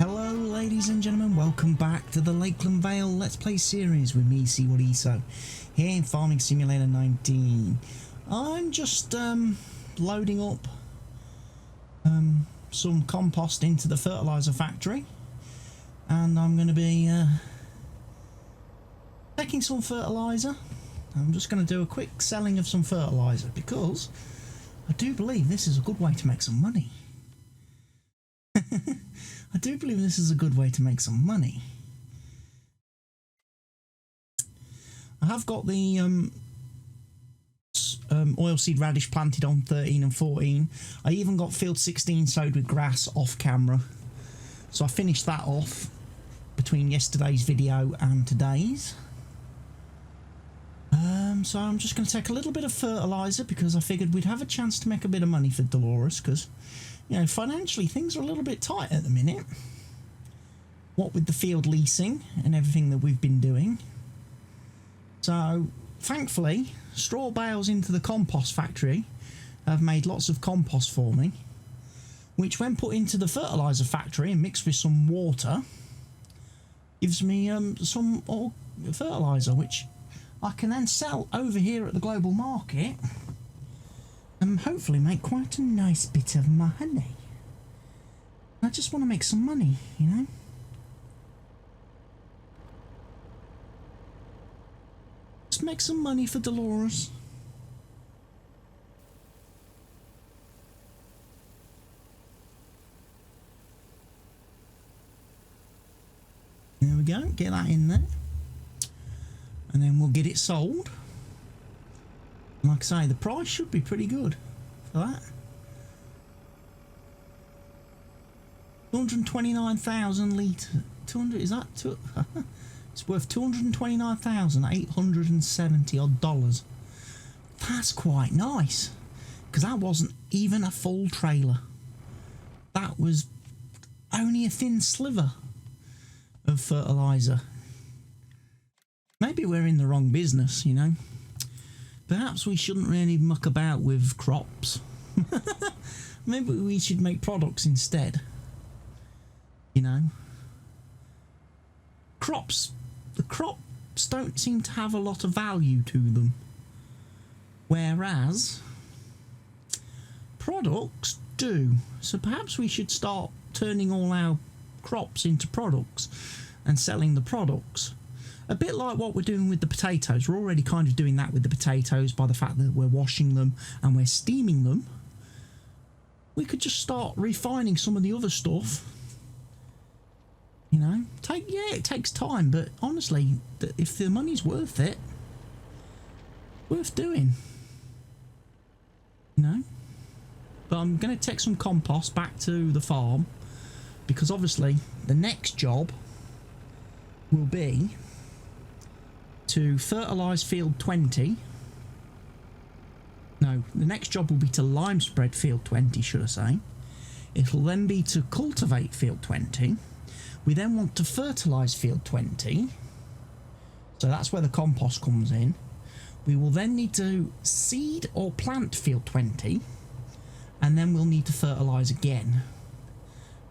Hello ladies and gentlemen, welcome back to the Lakeland Vale Let's Play series with me, CWATTYESO, here in Farming Simulator 19. I'm just loading up some compost into the fertiliser factory, and I'm going to be taking some fertiliser. I'm just going to do a quick selling of some fertiliser because I do believe this is a good way to make some money. I do believe this is a good way to make some money. I have got the oilseed radish planted on 13 and 14. I even got field 16 sowed with grass off camera. So I finished that off between yesterday's video and today's. So I'm just going to take a little bit of fertiliser because I figured we'd have a chance to make a bit of money for Dolores, because, you know, financially things are a little bit tight at the minute. What with the field leasing and everything that we've been doing. So thankfully, straw bales into the compost factory have made lots of compost for me, which when put into the fertiliser factory and mixed with some water gives me some fertiliser, which I can then sell over here at the global market and hopefully make quite a nice bit of money. I just want to make some money, you know. Just make some money for Dolores. There we go, get that in there. And then we'll get it sold. And like I say, the price should be pretty good for that. 229,000 litre. 200, is that two? It's worth $229,870 odd dollars. That's quite nice, because that wasn't even a full trailer. That was only a thin sliver of fertiliser. Maybe we're in the wrong business, you know. Perhaps we shouldn't really muck about with crops. Maybe we should make products instead. You know. The crops don't seem to have a lot of value to them. Whereas products do. So perhaps we should start turning all our crops into products and selling the products. A bit like what we're doing with the potatoes. We're already kind of doing that with the potatoes by the fact that we're washing them and we're steaming them. We could just start refining some of the other stuff. You know, it takes time, but honestly, if the money's worth it, worth doing. You know? But I'm going to take some compost back to the farm, because obviously the next job will be to fertilise field 20. No, the next job will be to lime spread field 20, should I say. It'll then be to cultivate field 20. We then want to fertilise field 20. So that's where the compost comes in. We will then need to seed or plant field 20. And then we'll need to fertilise again,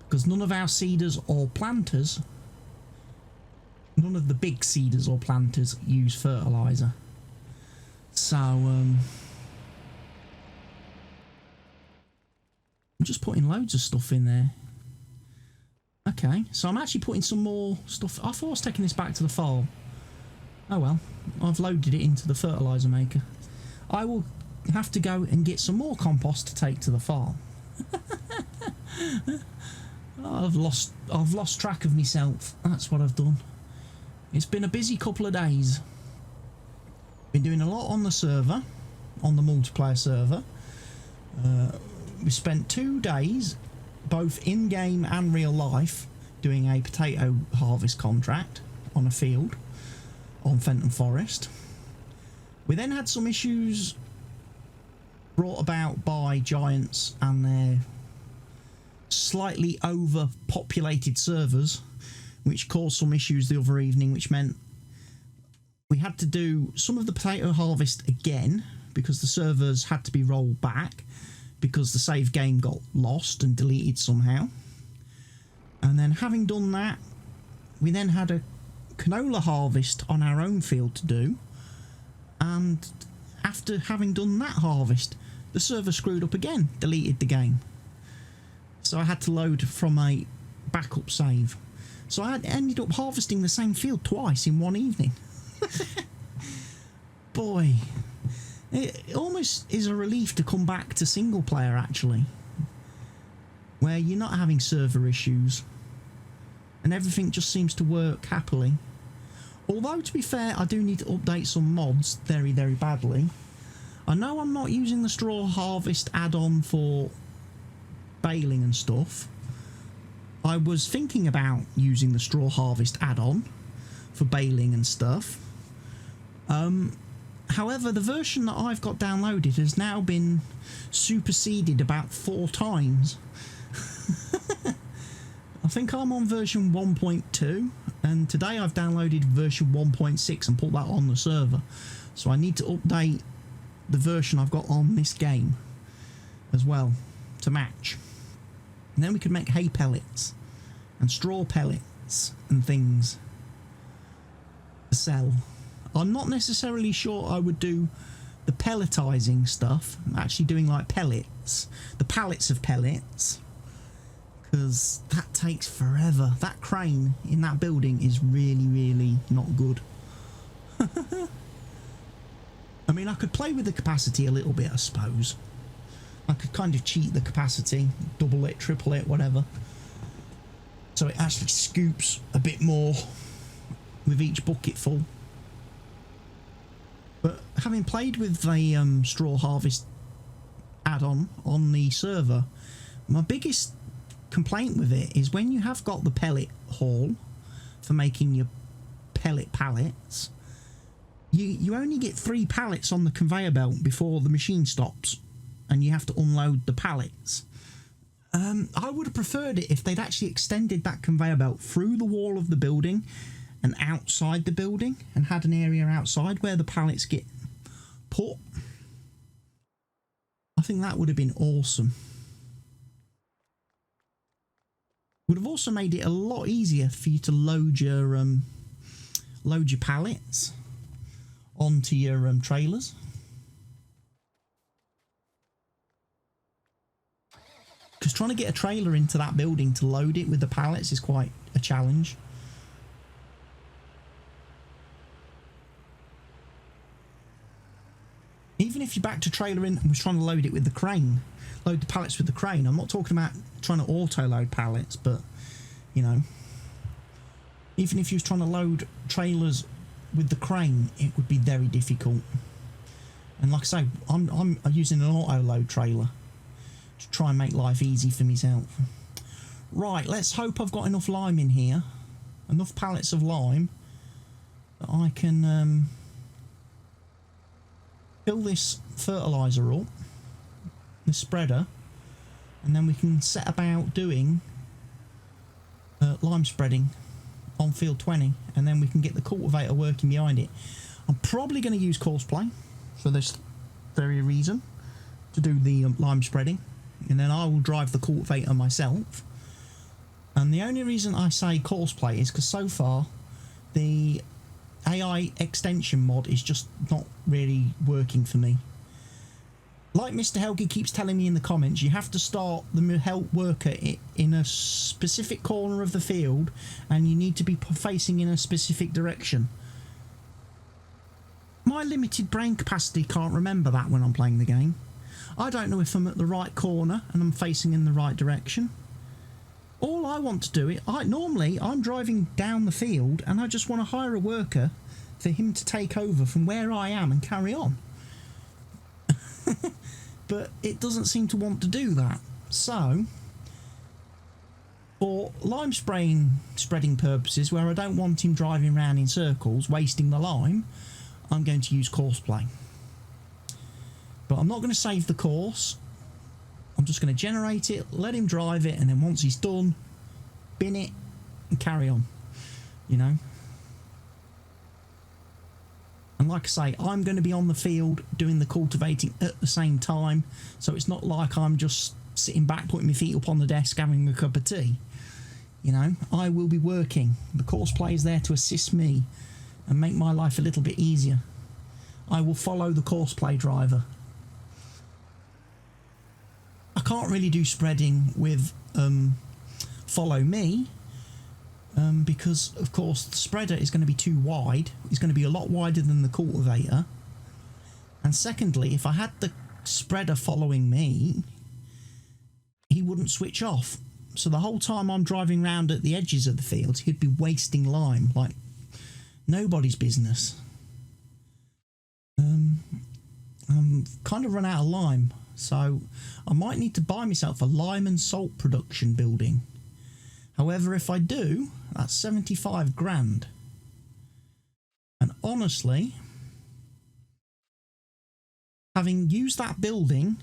because none of our seeders or planters, none of the big seeders or planters use fertiliser. So I'm just putting loads of stuff in there. Okay, so I'm actually putting some more stuff. I thought I was taking this back to the farm. Oh well, I've loaded it into the fertiliser maker. I will have to go and get some more compost to take to the farm. I've lost track of myself. That's what I've done. It's been a busy couple of days. Been doing a lot on the server, on the multiplayer server. We spent 2 days, both in-game and real life, doing a potato harvest contract on a field on Fenton Forest. We then had some issues brought about by giants and their slightly overpopulated servers, which caused some issues the other evening, which meant we had to do some of the potato harvest again because the servers had to be rolled back because the save game got lost and deleted somehow. And then having done that, we then had a canola harvest on our own field to do. And after having done that harvest, the server screwed up again, deleted the game. So I had to load from a backup save. So I ended up harvesting the same field twice in one evening. Boy, it almost is a relief to come back to single player, actually, where you're not having server issues and everything just seems to work happily. Although, to be fair, I do need to update some mods very, very badly. I know I'm not using the straw harvest add-on for baling and stuff. I was thinking about using the straw harvest add-on for baling and stuff. However, the version that I've got downloaded has now been superseded about 4 times. I think I'm on version 1.2, and today I've downloaded version 1.6 and put that on the server. So I need to update the version I've got on this game as well to match. And then we could make hay pellets and straw pellets and things to sell. I'm not necessarily sure I would do the pelletizing stuff. I'm actually doing like pellets, the pallets of pellets, because that takes forever. That crane in that building is really, really not good. I mean, I could play with the capacity a little bit, I suppose. I could kind of cheat the capacity, double it, triple it, whatever, so it actually scoops a bit more with each bucket full. But having played with the straw harvest add-on on the server, my biggest complaint with it is when you have got the pellet haul for making your pellet pallets, you only get 3 pallets on the conveyor belt before the machine stops and you have to unload the pallets. I would have preferred it if they'd actually extended that conveyor belt through the wall of the building and outside the building and had an area outside where the pallets get put. I think that would have been awesome. Would have also made it a lot easier for you to load your pallets onto your trailers. Because trying to get a trailer into that building to load it with the pallets is quite a challenge. Even if you backed a trailer in and was trying to load it with the crane, load the pallets with the crane. I'm not talking about trying to auto-load pallets, but, you know, even if you was trying to load trailers with the crane, it would be very difficult. And like I say, I'm using an auto-load trailer to try and make life easy for myself. Right, let's hope I've got enough lime in here, enough pallets of lime, that I can fill this fertiliser up, the spreader, and then we can set about doing lime spreading on field 20, and then we can get the cultivator working behind it. I'm probably going to use Courseplay for this very reason, to do the lime spreading, and then I will drive the cultivator myself. And the only reason I say Courseplay is because so far the AI extension mod is just not really working for me. Like Mr. Helgi keeps telling me in the comments, you have to start the help worker in a specific corner of the field, and you need to be facing in a specific direction. My limited brain capacity can't remember that when I'm playing the game. I don't know if I'm at the right corner and I'm facing in the right direction. All I want to do, normally I'm driving down the field and I just want to hire a worker for him to take over from where I am and carry on. But it doesn't seem to want to do that. So, for lime spreading purposes, where I don't want him driving around in circles, wasting the lime, I'm going to use Courseplay. But I'm not going to save the course. I'm just going to generate it, let him drive it, and then once he's done, bin it and carry on, you know. And like I say, I'm going to be on the field doing the cultivating at the same time, so it's not like I'm just sitting back putting my feet up on the desk having a cup of tea. You know, I will be working. The course play is there to assist me and make my life a little bit easier. I will follow the course play driver. I can't really do spreading with follow me because, of course, the spreader is going to be too wide. It's going to be a lot wider than the cultivator. And secondly, if I had the spreader following me, he wouldn't switch off. So the whole time I'm driving around at the edges of the fields, he'd be wasting lime like nobody's business. I'm kind of run out of lime, so I might need to buy myself a lime and salt production building. However, if I do, that's 75 grand. And honestly, having used that building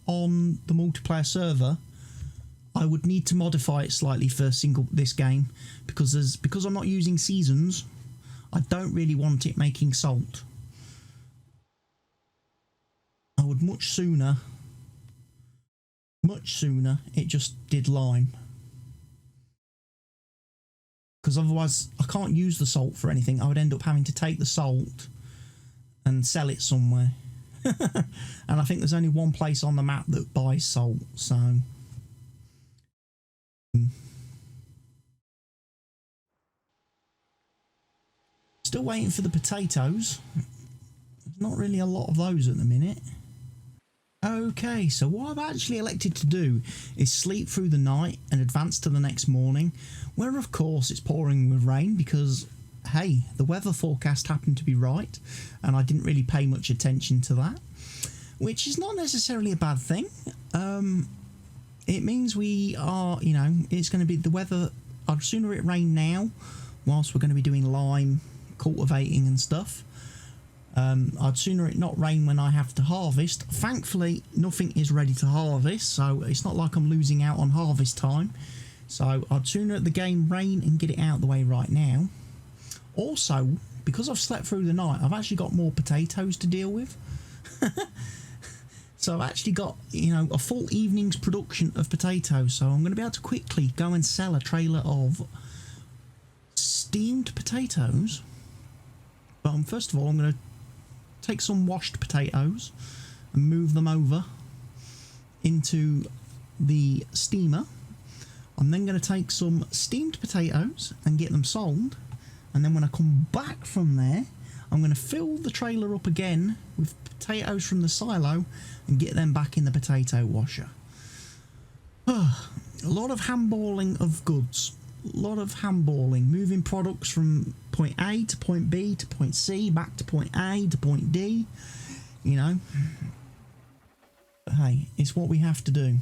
on the multiplayer server, I would need to modify it slightly for this game because I'm not using seasons. I don't really want it making salt. I would much sooner it just did lime. Because otherwise I can't use the salt for anything. I would end up having to take the salt and sell it somewhere. And I think there's only one place on the map that buys salt, so... Still waiting for the potatoes. There's not really a lot of those at the minute. Okay, so what I've actually elected to do is sleep through the night and advance to the next morning, where of course it's pouring with rain because, hey, the weather forecast happened to be right and I didn't really pay much attention to that, which is not necessarily a bad thing. It means we are, you know, it's going to be the weather. I'd sooner it rain now whilst we're going to be doing lime cultivating and stuff. I'd sooner it not rain when I have to harvest. Thankfully, nothing is ready to harvest, so it's not like I'm losing out on harvest time. So I'd sooner the game rain and get it out of the way right now. Also, because I've slept through the night, I've actually got more potatoes to deal with. So I've actually got, you know, a full evening's production of potatoes. So I'm going to be able to quickly go and sell a trailer of steamed potatoes. But first of all, I'm going to take some washed potatoes and move them over into the steamer. I'm then going to take some steamed potatoes and get them sold. And then when I come back from there, I'm going to fill the trailer up again with potatoes from the silo and get them back in the potato washer. A lot of handballing of goods. A lot of handballing, moving products from point A to point B to point C, back to point A to point D, you know. But hey, it's what we have to do.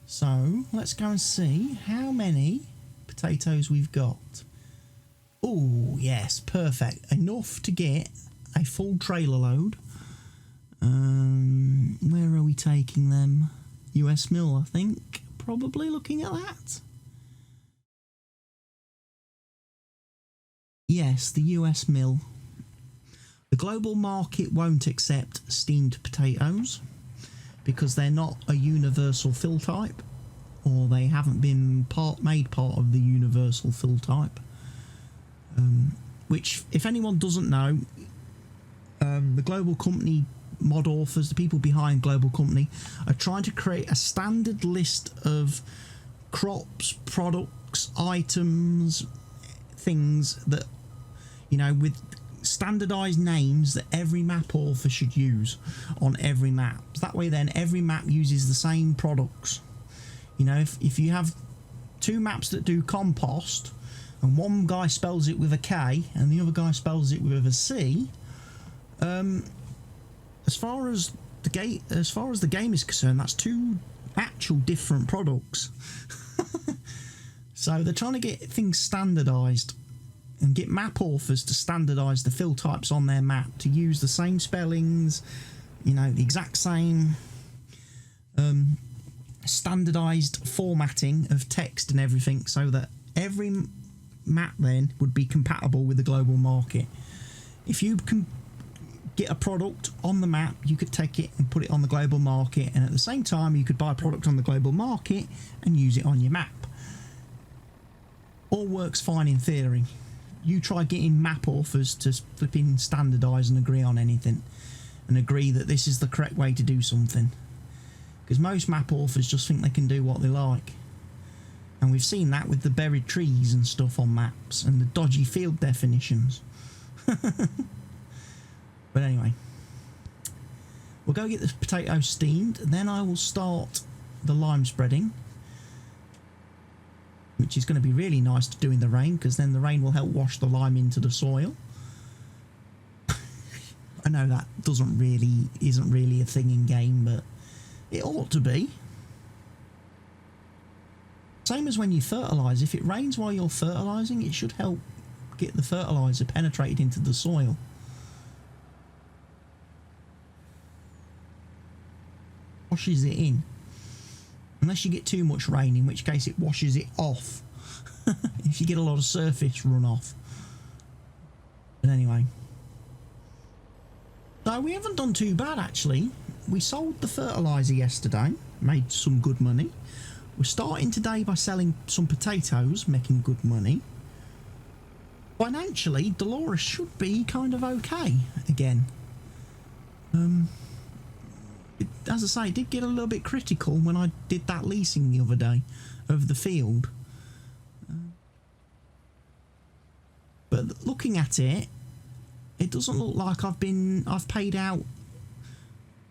So let's go and see how many potatoes we've got. Oh yes, perfect, enough to get a full trailer load. Where are we taking them? US Mill, I think, probably, looking at that. Yes, the US Mill. The global market won't accept steamed potatoes because they're not a universal fill type, or they haven't been made part of the universal fill type. Which, if anyone doesn't know, the global company mod authors, the people behind global company, are trying to create a standard list of crops, products, items, things that, you know, with standardized names that every map author should use on every map. That way then every map uses the same products. You know, if you have two maps that do compost and one guy spells it with a K and the other guy spells it with a C, as far as the game is concerned, that's two actual different products. So they're trying to get things standardized and get map authors to standardize the fill types on their map to use the same spellings, you know, the exact same standardized formatting of text and everything, so that every map then would be compatible with the global market. If you can get a product on the map, you could take it and put it on the global market, and at the same time you could buy a product on the global market and use it on your map. all works fine in theory. You try getting map authors to flipping standardise and agree on anything, and agree that this is the correct way to do something, because most map authors just think they can do what they like. And we've seen that with the buried trees and stuff on maps and the dodgy field definitions. But anyway, we'll go get the potatoes steamed, and then I will start the lime spreading, which is going to be really nice to do in the rain, because then the rain will help wash the lime into the soil. I know that isn't really a thing in game, but it ought to be. Same as when you fertilise. If it rains while you're fertilising, it should help get the fertiliser penetrated into the soil. Washes it in. Unless you get too much rain, in which case it washes it off. If you get a lot of surface runoff. But anyway. So we haven't done too bad actually. We sold the fertiliser yesterday. Made some good money. We're starting today by selling some potatoes, making good money. Financially, Dolores should be kind of okay again. As I say, it did get a little bit critical when I did that leasing the other day of the field. But looking at it, it doesn't look like I've paid out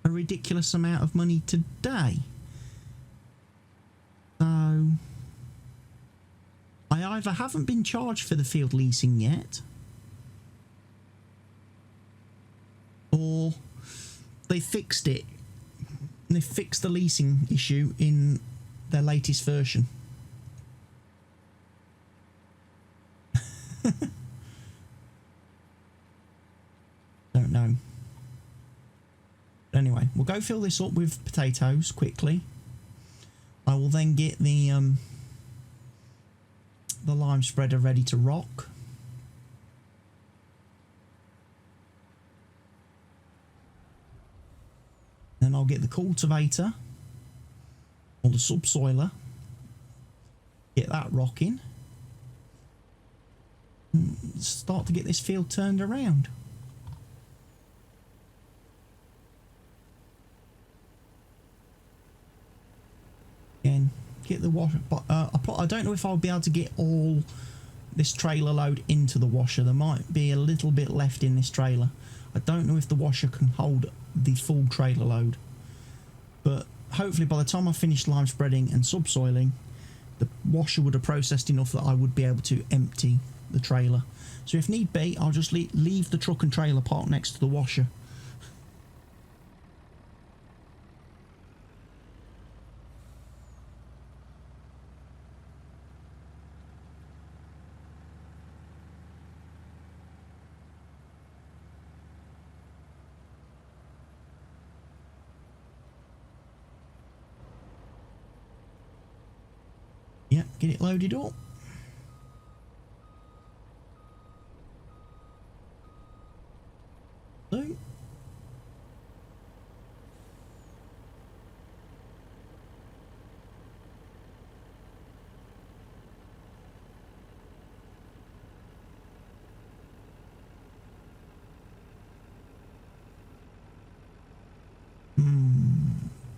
a ridiculous amount of money today. So I either haven't been charged for the field leasing yet, or they fixed it. They fixed the leasing issue in their latest version. Don't know. But anyway, we'll go fill this up with potatoes quickly. I will then get the lime spreader ready to rock. Then I'll get the cultivator or the subsoiler, get that rocking, and start to get this field turned around. Again, get the washer, but I don't know if I'll be able to get all this trailer load into the washer. There might be a little bit left in this trailer. I don't know if the washer can hold the full trailer load, but hopefully by the time I finish lime spreading and subsoiling, the washer would have processed enough that I would be able to empty the trailer. So if need be, I'll just leave the truck and trailer parked next to the washer. Yeah, get it loaded up. So.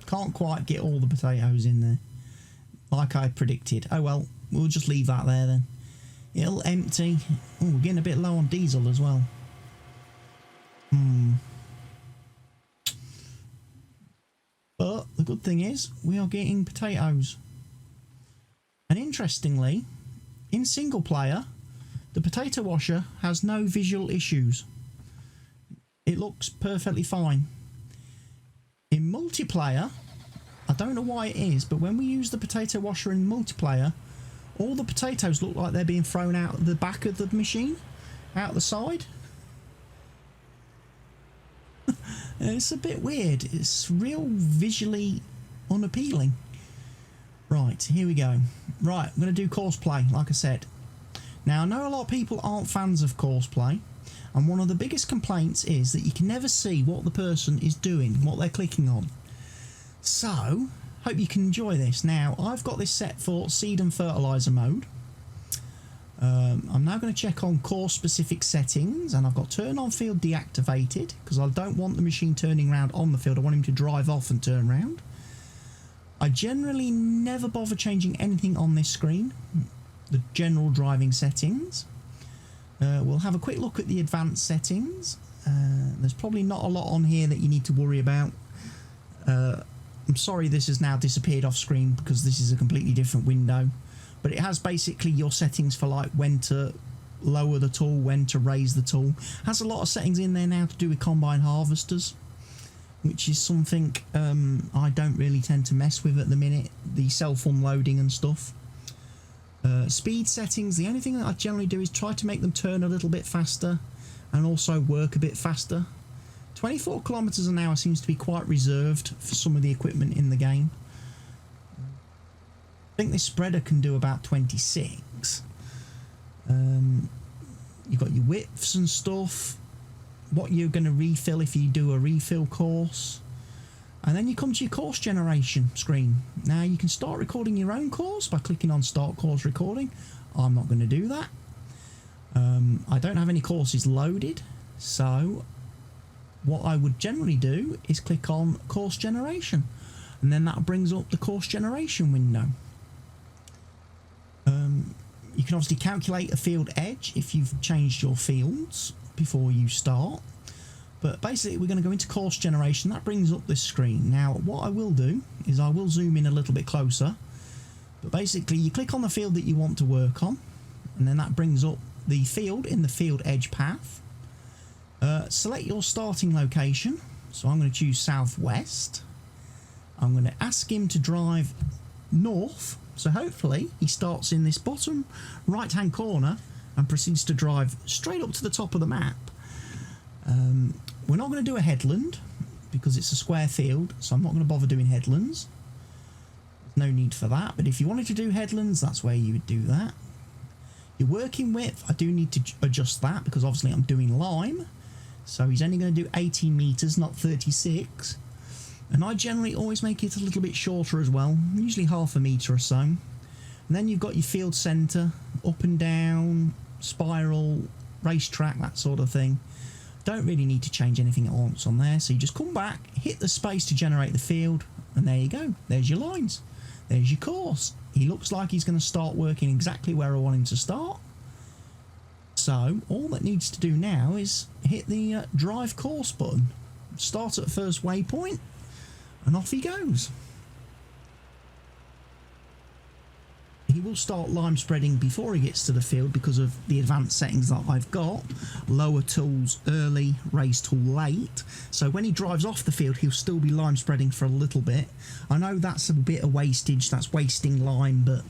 Can't quite get all the potatoes in there like I predicted. Oh well, we'll just leave that there then. It'll empty. Oh, we're getting a bit low on diesel as well. But the good thing is we are getting potatoes. And interestingly, in single player, the potato washer has no visual issues. It looks perfectly fine. In multiplayer, I don't know why it is, but when we use the potato washer in multiplayer, all the potatoes look like they're being thrown out the back of the machine, out the side. It's a bit weird. It's real visually unappealing. Right, here we go. Right, I'm going to do course play, like I said. Now, I know a lot of people aren't fans of course play, and one of the biggest complaints is that you can never see what the person is doing, what they're clicking on. So, hope you can enjoy this. Now, I've got this set for seed and fertiliser mode. I'm now going to check on course specific settings, and I've got turn on field deactivated because I don't want the machine turning around on the field. I want him to drive off and turn around. I generally never bother changing anything on this screen, the general driving settings. We'll have a quick look at the advanced settings. There's probably not a lot on here that you need to worry about. I'm sorry this has now disappeared off screen because this is a completely different window, but it has basically your settings for like when to lower the tool, when to raise the tool. It has a lot of settings in there now to do with combine harvesters, which is something I don't really tend to mess with at the minute, the self-unloading and stuff. Speed settings, the only thing that I generally do is try to make them turn a little bit faster and also work a bit faster. 24 kilometers an hour seems to be quite reserved for some of the equipment in the game. I think this spreader can do about 26. You've got your widths and stuff, what you're going to refill if you do a refill course, and then you come to your course generation screen. Now you can start recording your own course by clicking on start course recording. I'm not going to do that. I don't have any courses loaded, so what I would generally do is click on course generation, and then that brings up the course generation window. You can obviously calculate a field edge if you've changed your fields before you start, but basically we're going to go into course generation. That brings up this screen. Now what I will do is I will zoom in a little bit closer, but basically you click on the field that you want to work on, and then that brings up the field in the field edge path. Select your starting location, so I'm going to choose southwest. I'm going to ask him to drive north, so hopefully he starts in this bottom right hand corner and proceeds to drive straight up to the top of the map. We're not going to do a headland because it's a square field, so I'm not going to bother doing headlands. There's no need for that, but if you wanted to do headlands, that's where you would do that. Your working width, I do need to adjust that because obviously I'm doing lime, so he's only going to do 18 meters, not 36. And I generally always make it a little bit shorter as well, usually half a meter or so. And then you've got your field centre, up and down, spiral, racetrack, that sort of thing. Don't really need to change anything at once on there, so you just come back, hit the space to generate the field, and there you go. There's your lines. There's your course. He looks like he's going to start working exactly where I want him to start. So all that needs to do now is hit the drive course button, start at first waypoint, and off he goes. He will start lime spreading before he gets to the field because of the advanced settings that I've got. Lower tools early, raise tool late. So when he drives off the field, he'll still be lime spreading for a little bit. I know that's a bit of wastage, that's wasting lime, but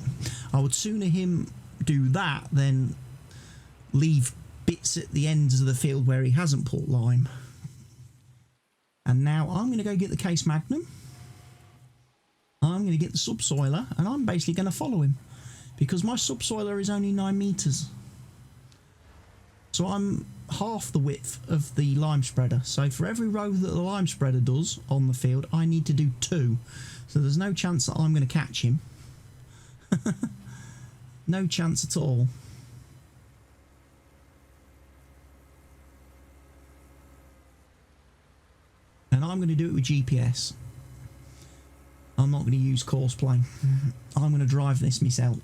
I would sooner him do that than leave bits at the ends of the field where he hasn't put lime. And now I'm going to go get the case magnum. I'm going to get the subsoiler, and I'm basically going to follow him because my subsoiler is only 9 meters. So I'm half the width of the lime spreader. So for every row that the lime spreader does on the field, I need to do 2. So there's no chance that I'm going to catch him. No chance at all. And I'm going to do it with GPS. I'm not going to use course play. I'm going to drive this myself.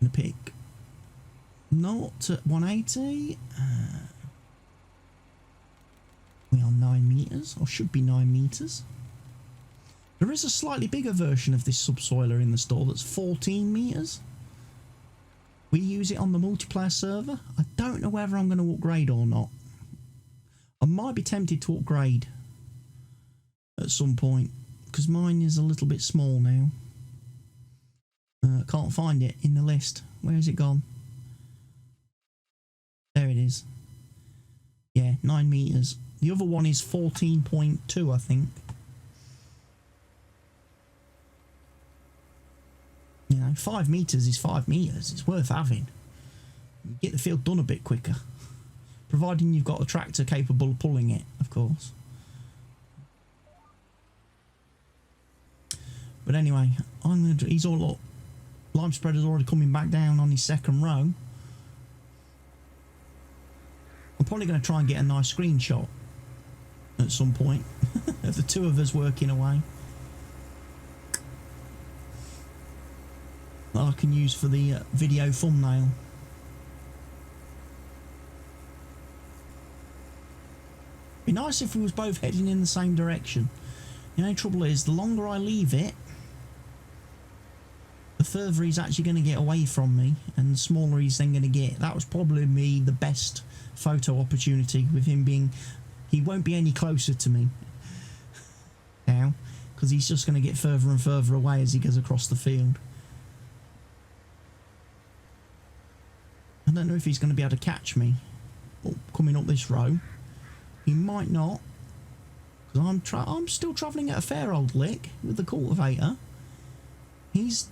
I'm going to pick 0 to 180. We are 9 meters, or should be 9 meters. There is a slightly bigger version of this subsoiler in the store that's 14 meters. We use it on the multiplayer server. I don't know whether I'm going to upgrade or not. I might be tempted to upgrade at some point because mine is a little bit small now. Can't find it in the list. Where has it gone? There it is. Yeah, 9 meters. The other one is 14.2, I think. You know, 5 meters is 5 meters. It's worth having. You get the field done a bit quicker. Providing you've got a tractor capable of pulling it, of course. But anyway, I'm going to... He's all up. Lime spreader's already coming back down on his second row. I'm probably going to try and get a nice screenshot at some point of the two of us working away that I can use for the video thumbnail. Be nice if we was both heading in the same direction. The only trouble is, the longer I leave it, the further he's actually going to get away from me, and the smaller he's then going to get. That was probably me the best photo opportunity, with him being, he won't be any closer to me now, because he's just going to get further and further away as he goes across the field. I don't know if he's going to be able to catch me coming up this row. He might not, because I'm still travelling at a fair old lick with the cultivator. He's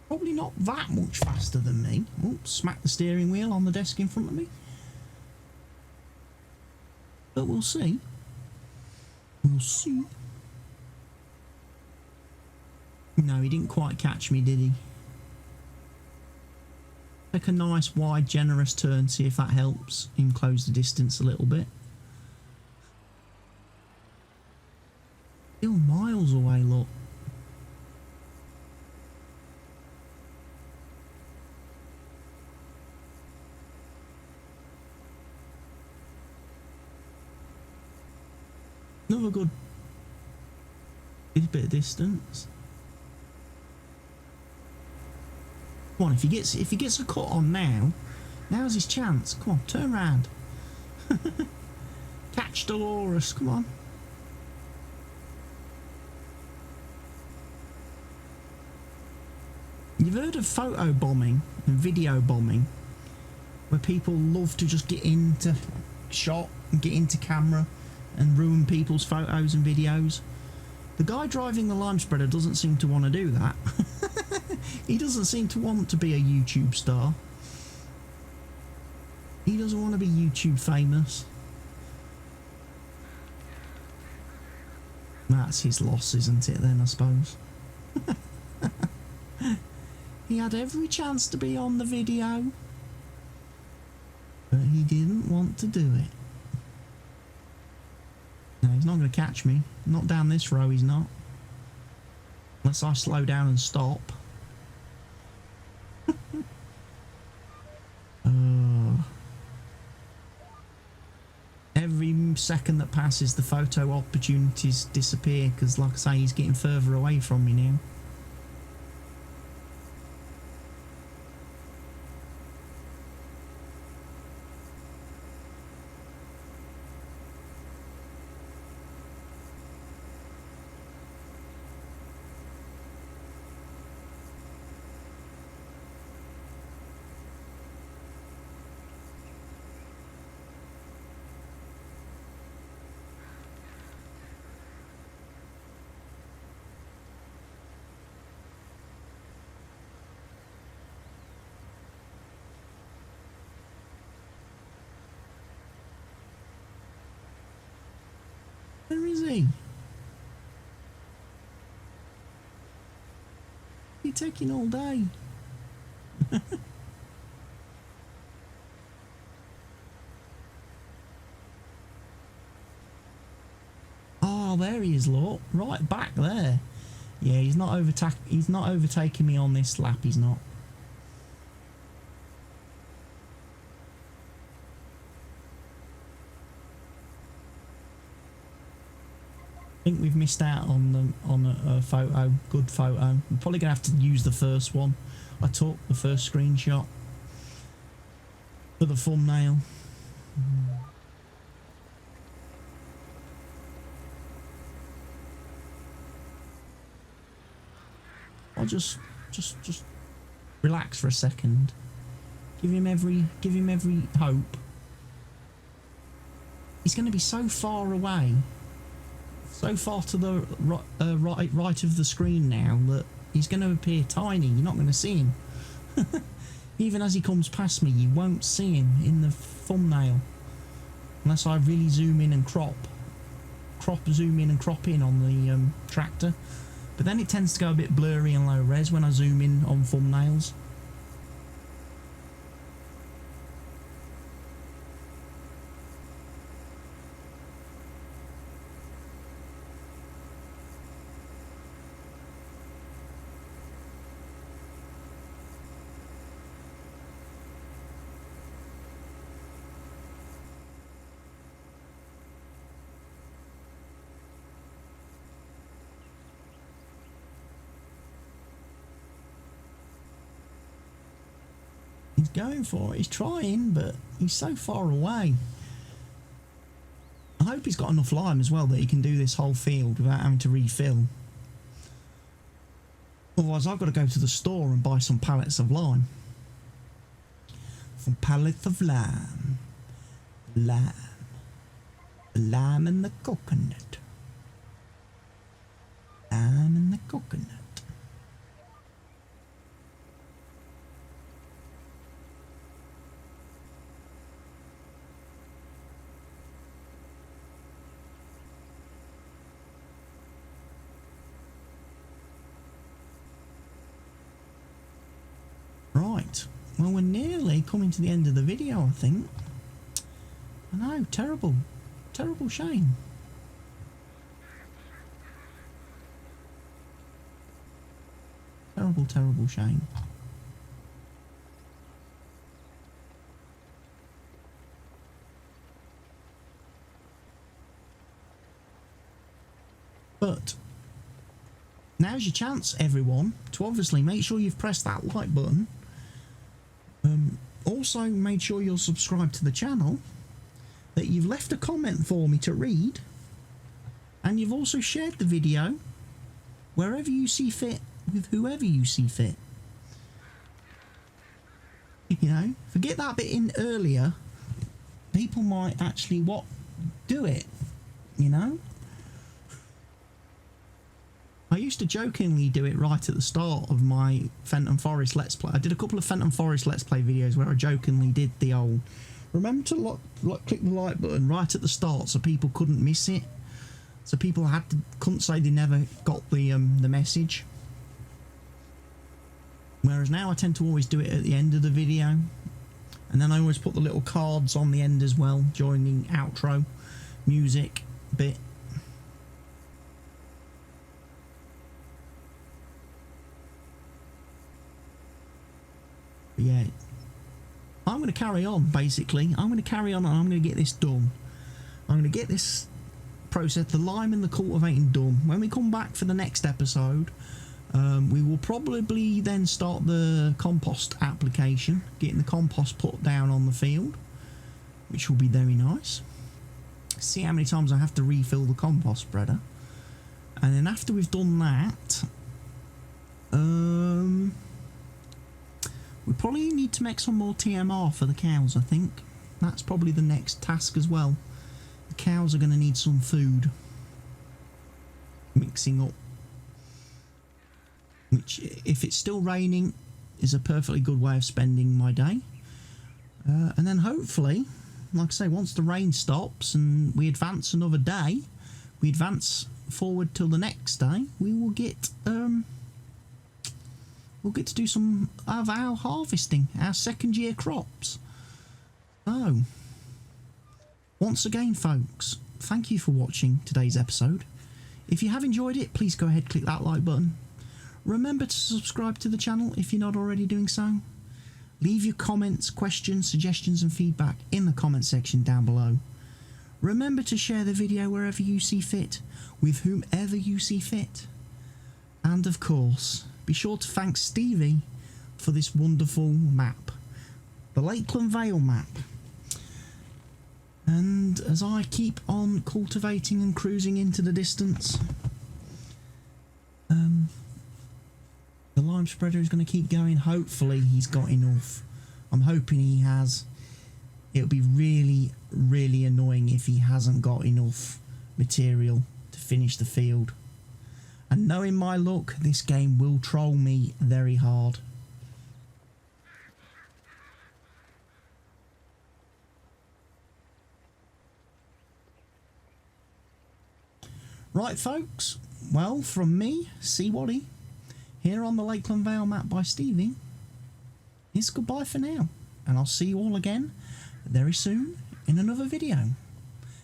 probably not that much faster than me. Oh, smack the steering wheel on the desk in front of me. But we'll see. We'll see. No, he didn't quite catch me, did he? Take a nice, wide, generous turn, see if that helps him close the distance a little bit. Still miles away, look. Another good bit of distance. Come on, if he gets a cut on now, now's his chance. Come on, turn around. Catch Dolores, come on. You've heard of photo bombing and video bombing, where people love to just get into shot and get into camera and ruin people's photos and videos. The guy driving the lime spreader doesn't seem to want to do that. He doesn't seem to want to be a YouTube star. He doesn't want to be YouTube famous. That's his loss, isn't it then, I suppose? He had every chance to be on the video, but he didn't want to do it. No, he's not going to catch me. Not down this row, he's not. Unless I slow down and stop. Every second that passes, the photo opportunities disappear, because, like I say, he's getting further away from me now. Where is he? He's taking all day. Oh, there he is, look. Right back there. Yeah, he's not overtaking me on this lap, he's not. I think we've missed out on a photo, good photo. I'm probably gonna have to use the first one I took, the first screenshot for the thumbnail. I'll just relax for a second. Give him every hope. He's going to be so far away, so far to the right of the screen now, that he's going to appear tiny. You're not going to see him. Even as he comes past me, you won't see him in the thumbnail unless I really zoom in and crop zoom in and crop in on the tractor. but then it tends to go a bit blurry and low res when I zoom in on thumbnails. He's going for it, he's trying, but he's so far away. I hope he's got enough lime as well that he can do this whole field without having to refill. Otherwise I've got to go to the store and buy some pallets of lime. Some pallets of lime. Lime. The lime and the coconut. Lime and the coconut. Right, well we're nearly coming to the end of the video, I think. I know, terrible shame. Terrible shame. But now's your chance, everyone, to obviously make sure you've pressed that like button. Also made sure you're subscribed to the channel, that you've left a comment for me to read, and you've also shared the video wherever you see fit with whoever you see fit. You know, forget that bit in earlier. People might actually do it, you know. I used to jokingly do it right at the start of my Fenton Forest Let's Play. I did a couple of Fenton Forest Let's Play videos where I jokingly did the old, remember to click the like button right at the start so people couldn't miss it. So people couldn't say they never got the message. Whereas now I tend to always do it at the end of the video. And then I always put the little cards on the end as well during the outro music bit. But yeah, I'm going to carry on, basically. I'm going to carry on and I'm going to get this done. I'm going to get this process, the lime and the cultivating, done. When we come back for the next episode, we will probably then start the compost application, getting the compost put down on the field, which will be very nice. See how many times I have to refill the compost spreader. And then after we've done that, we probably need to make some more TMR for the cows, I think. That's probably the next task as well. The cows are going to need some food. Mixing up. Which, if it's still raining, is a perfectly good way of spending my day. And then hopefully, like I say, once the rain stops and we advance another day, we advance forward till the next day, we will get... we'll get to do some of our harvesting, our second year crops. So, once again folks, thank you for watching today's episode. If you have enjoyed it, please go ahead, click that like button. Remember to subscribe to the channel if you're not already doing so. Leave your comments, questions, suggestions and feedback in the comment section down below. Remember to share the video wherever you see fit, with whomever you see fit. And of course, be sure to thank Stevie for this wonderful map, the Lakeland Vale Map. And as I keep on cultivating and cruising into the distance, the lime spreader is going to keep going. Hopefully he's got enough. I'm hoping he has. It'll be really, really annoying if he hasn't got enough material to finish the field. And knowing my luck, this game will troll me very hard. Right folks, well, from me, CWATTY, here on the Lakeland Vale Map by Stevie, it's goodbye for now, and I'll see you all again very soon in another video.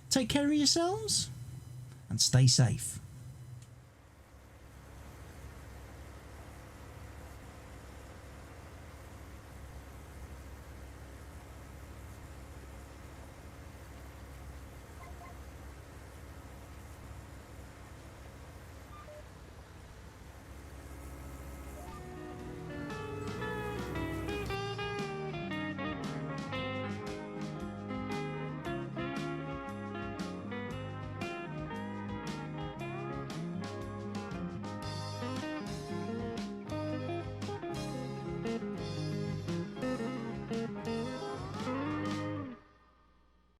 Take care of yourselves and stay safe.